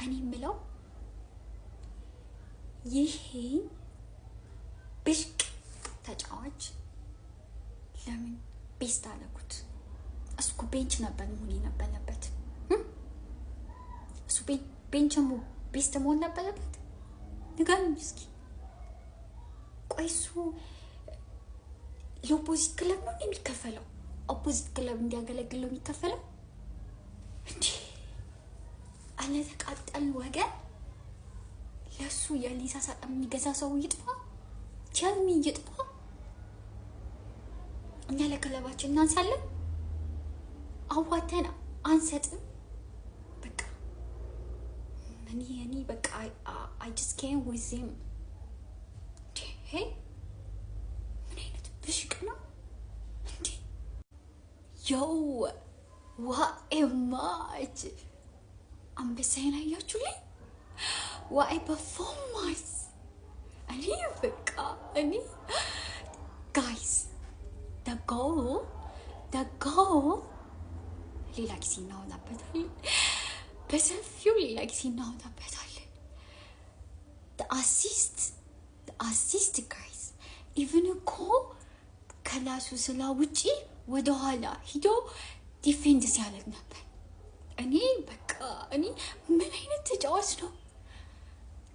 እኔ ምለው ይሄ ብሽቅ ተጫዋች ለምን ቤስት አለኩት? እስኩ ቤንች ነበር መሆን የነበረበት። እሱ ቤንች ቤስት መሆን ነበረበት። ንገሩኝ እስኪ። ቆይ እሱ ለኦፖዚት ክለብ ነው የሚከፈለው? ኦፖዚት ክለብ እንዲያገለግል ነው የሚከፈለው እንዴ? አለ ተቃጠል ወገን። ለሱ የሊሳ ሳጥን የሚገዛ ሰው ይጥፋ፣ ቸልሚ ይጥፋ። እኛ ለክለባችን እናንሳለን፣ አዋተን አንሰጥም። በቃ እኔ በቃ I just can't with him። ምን አይነት ብሽቅ ነው እንዴ? Yo, what am I? አንበሳዬን አያችሁልኝ? What a performance! Guys, the goal ሌላ ጊዜ እናወጣበታለን። በሰፊው ሌላ ጊዜ እናወጣበታለን። the assist guys, even እኮ ከላሱ ስላ ውጪ ወደ ኋላ ሂዶ ዲፌንድ ሲያደርግ ነበር። እኔ ምን አይነት ተጫዋች ነው?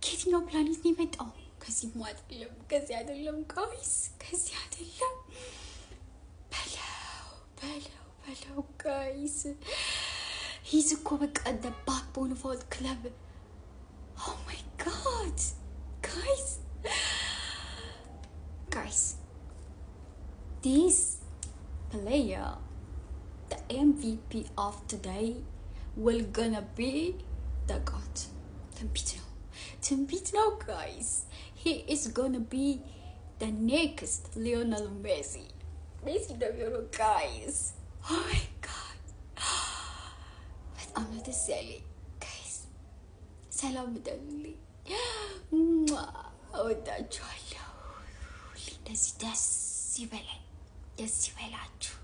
ከየትኛው ፕላኔት ነው የመጣው? ከዚህ አይደለም ጋይስ፣ ከዚህ አይደለም። በለው ጋይስ። he's እኮ በቃ the backbone of all club. Oh my god guys, this player, the MVP of today, will gonna be the god. ትንቢት ነው guys. He is gonna be the next Lionel Messi ነው guys. Oh my god, በጣም ነው ደስ ያለኝ guys. ሰላም ደልልኝ። እወዳችኋለሁ። እንደዚህ ደስ ይበላችሁ።